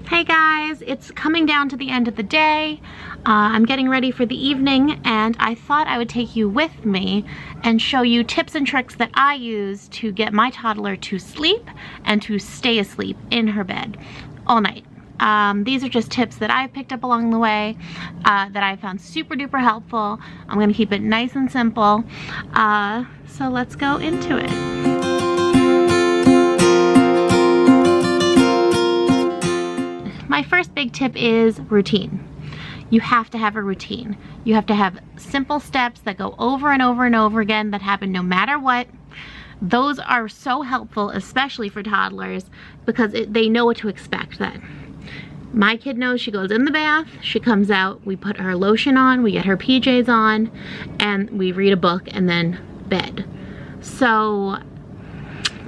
Hey guys, it's coming down to the end of the day. I'm getting ready for the evening and I thought I would take you with me and show you tips and tricks that I use to get my toddler to sleep and to stay asleep in her bed all night. These are just tips that I picked up along the way that I found super duper helpful. I'm gonna keep it nice and simple. So let's go into it. My first big tip is routine. You have to have a routine. You have to have simple steps that go over and over and over again that happen no matter what. Those are so helpful, especially for toddlers, because they know what to expect then. My kid knows she goes in the bath, she comes out, we put her lotion on, we get her PJs on, and we read a book and then bed. So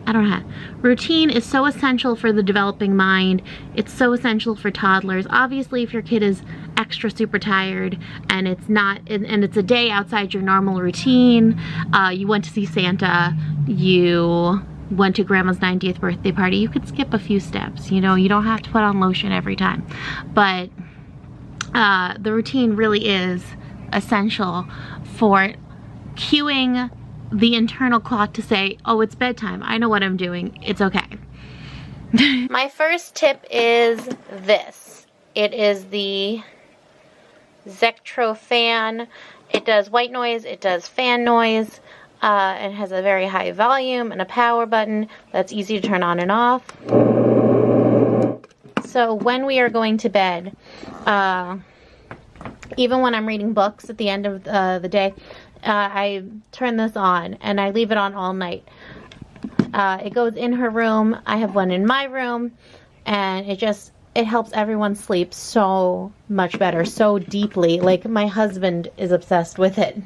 I don't know. Routine is so essential for the developing mind. It's so essential for toddlers. Obviously, if your kid is extra super tired and it's a day outside your normal routine, you went to see Santa, you went to grandma's 90th birthday party, you could skip a few steps. You know, you don't have to put on lotion every time. But the routine really is essential for cueing the internal clock to say, oh, it's bedtime. I know what I'm doing. It's okay. My first tip is this. It is the Zectro fan. It does white noise. It does fan noise. It has a very high volume and a power button that's easy to turn on and off. So when we are going to bed, even when I'm reading books at the end of the day, I turn this on and I leave it on all night. It goes in her room. I have one in my room, and it helps everyone sleep so much better, so deeply. Like, my husband is obsessed with it.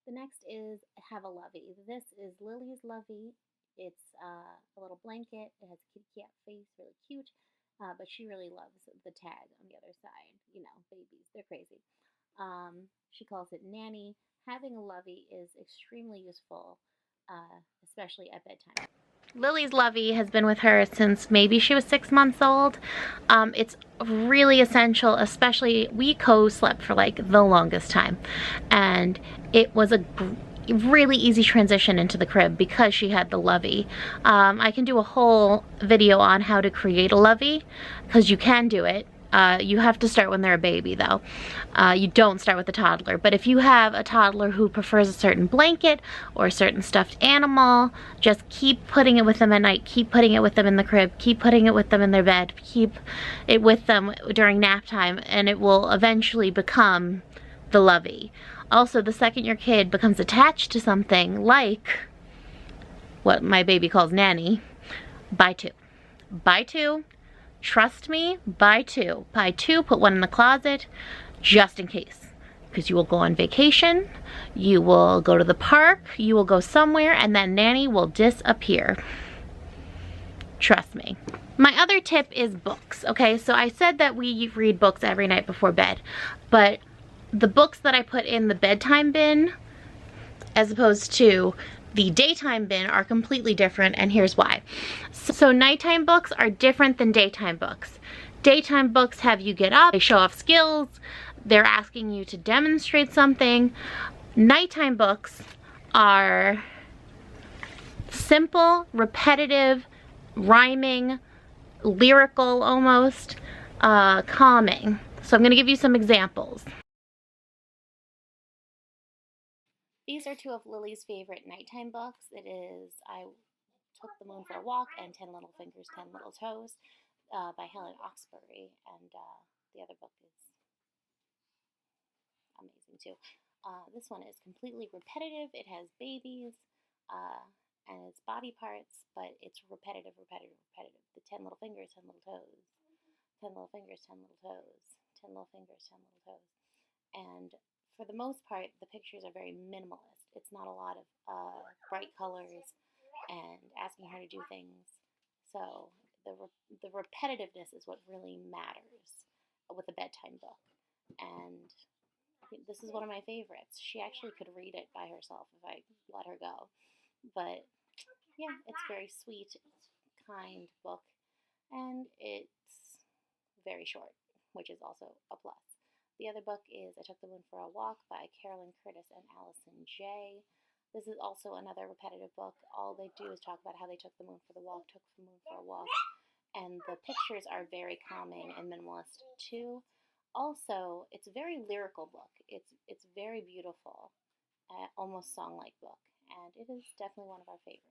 The next is Have a Lovey. This is Lily's Lovey. It's a little blanket. It has a kitty cat face, really cute, but she really loves the tag on the other side. You know, babies, they're crazy. She calls it Nanny. Having a lovey is extremely useful, especially at bedtime. Lily's lovey has been with her since maybe she was 6 months old. It's really essential, especially we co-slept for like the longest time, and it was a really easy transition into the crib because she had the lovey. I can do a whole video on how to create a lovey, because you can do it. You have to start when they're a baby though. You don't start with a toddler. But if you have a toddler who prefers a certain blanket or a certain stuffed animal, just keep putting it with them at night. Keep putting it with them in the crib. Keep putting it with them in their bed. Keep it with them during nap time, and it will eventually become the lovey. Also, the second your kid becomes attached to something like what my baby calls Nanny, buy two. Buy two. Trust me, buy two. Buy two, put one in the closet, just in case. Because you will go on vacation, you will go to the park, you will go somewhere, and then Nanny will disappear. Trust me. My other tip is books, okay? So I said that we read books every night before bed, but the books that I put in the bedtime bin, as opposed to the daytime bin, are completely different, and here's why. So nighttime books are different than daytime books. Daytime books have you get up, they show off skills, they're asking you to demonstrate something. Nighttime books are simple, repetitive, rhyming, lyrical almost, calming. So I'm gonna give you some examples. These are two of Lily's favorite nighttime books. It is I Took the Moon for a Walk and 10 Little Fingers, 10 Little Toes by Helen Oxbury. And the other book is amazing too. This one is completely repetitive. It has babies and it's body parts, but it's repetitive, repetitive, repetitive. The 10 little fingers, 10 little toes. 10 little fingers, 10 little toes. 10 little fingers, 10 little toes. And for the most part, the pictures are very minimalist. It's not a lot of bright colors and asking her to do things. So the repetitiveness is what really matters with a bedtime book. And this is one of my favorites. She actually could read it by herself if I let her go. But yeah, it's very sweet, kind book, and it's very short, which is also a plus. The other book is I Took the Moon for a Walk by Carolyn Curtis and Allison J. This is also another repetitive book. All they do is talk about how they took the moon for the walk, took the moon for a walk, and the pictures are very calming and minimalist too. Also, it's a very lyrical book. It's very beautiful, almost song-like book, and it is definitely one of our favorites.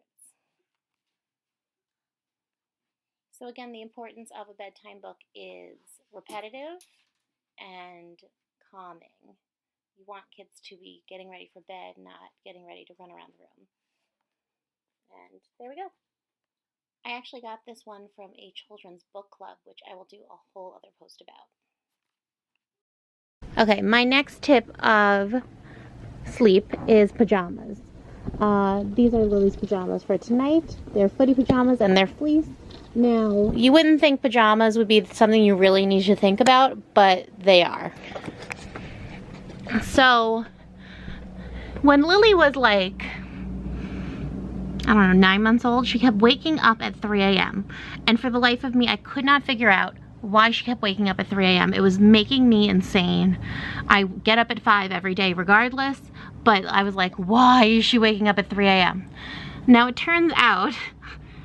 So again, the importance of a bedtime book is repetitive and calming. You want kids to be getting ready for bed, not getting ready to run around the room. And there we go. I actually got this one from a children's book club, which I will do a whole other post about. Okay, my next tip of sleep is pajamas. These are Lily's pajamas for tonight. They're footy pajamas and they're fleece. Now, you wouldn't think pajamas would be something you really need to think about, but they are. So, when Lily was like, I don't know, 9 months old, she kept waking up at 3 a.m. And for the life of me, I could not figure out why she kept waking up at 3 a.m. It was making me insane. I get up at 5 every day regardless, but I was like, why is she waking up at 3 a.m.? Now, it turns out,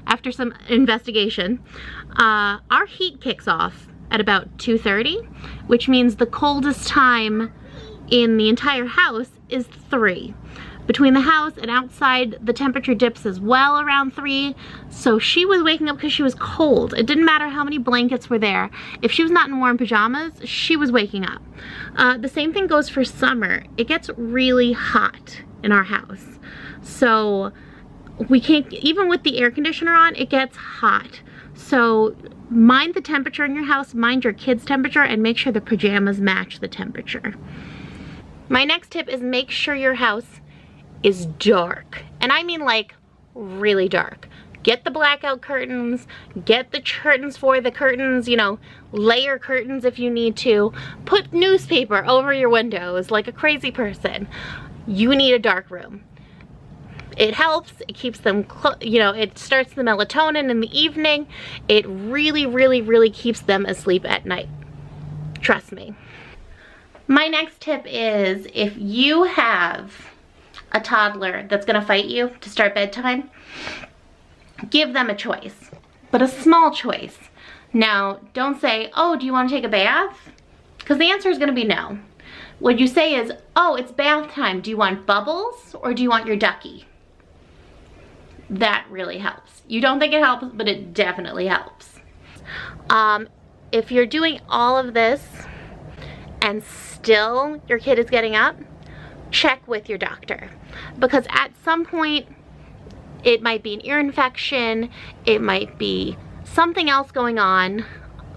after some investigation, our heat kicks off at about 2:30, which means the coldest time in the entire house is 3. Between the house and outside, the temperature dips as well around 3. So she was waking up because she was cold. It didn't matter how many blankets were there. If she was not in warm pajamas, she was waking up. The same thing goes for summer. It gets really hot in our house. So we can't, even with the air conditioner on, it gets hot. So mind the temperature in your house, mind your kids' temperature, and make sure the pajamas match the temperature. My next tip is make sure your house is dark. And I mean like really dark. Get the blackout curtains, get the curtains for the curtains, you know, layer curtains if you need to. Put newspaper over your windows like a crazy person. You need a dark room. It helps, it keeps them, you know, it starts the melatonin in the evening. It really, really, really keeps them asleep at night. Trust me. My next tip is if you have a toddler that's gonna fight you to start bedtime, give them a choice, but a small choice. Now, don't say, oh, do you wanna take a bath? Because the answer is gonna be no. What you say is, oh, it's bath time. Do you want bubbles or do you want your ducky? That really helps. You don't think it helps, but it definitely helps. If you're doing all of this and still your kid is getting up, check with your doctor. Because at some point, it might be an ear infection, it might be something else going on.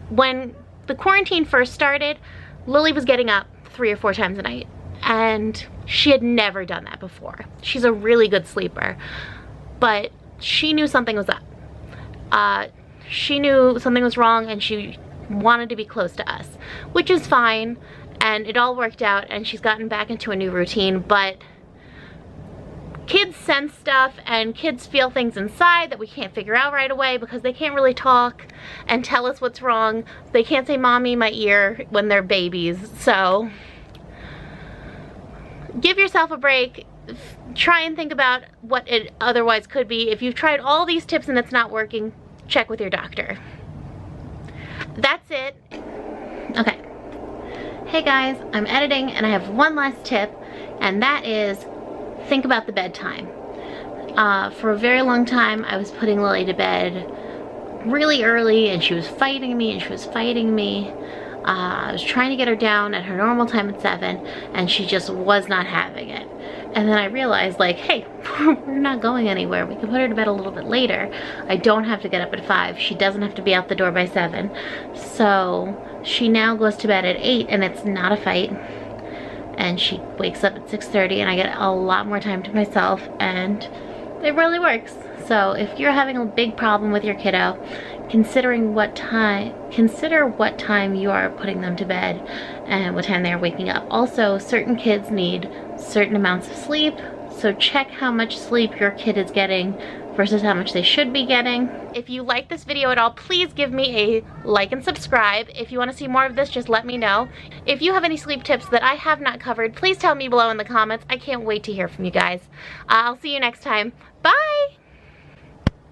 When the quarantine first started, Lily was getting up 3 or 4 times a night, and she had never done that before. She's a really good sleeper. But she knew something was up. She knew something was wrong and she wanted to be close to us, which is fine, and it all worked out and she's gotten back into a new routine. But kids sense stuff and kids feel things inside that we can't figure out right away because they can't really talk and tell us what's wrong. They can't say mommy my ear when they're babies. So give yourself a break. Try and think about what it otherwise could be. If you've tried all these tips and it's not working, check with your doctor. That's it. Okay. Hey guys, I'm editing and I have one last tip, and that is think about the bedtime. For a very long time, I was putting Lily to bed really early and she was fighting me and she was fighting me. I was trying to get her down at her normal time at 7 and she just was not having it. And then I realized, like, hey, we're not going anywhere. We can put her to bed a little bit later. I don't have to get up at 5. She doesn't have to be out the door by 7. So she now goes to bed at 8 and it's not a fight. And she wakes up at 6:30 and I get a lot more time to myself and it really works. So if you're having a big problem with your kiddo, consider what time you are putting them to bed and what time they are waking up. Also, certain kids need certain amounts of sleep, so check how much sleep your kid is getting versus how much they should be getting. If you like this video at all, please give me a like and subscribe. If you want to see more of this, just let me know. If you have any sleep tips that I have not covered, please tell me below in the comments. I can't wait to hear from you guys. I'll see you next time. Bye!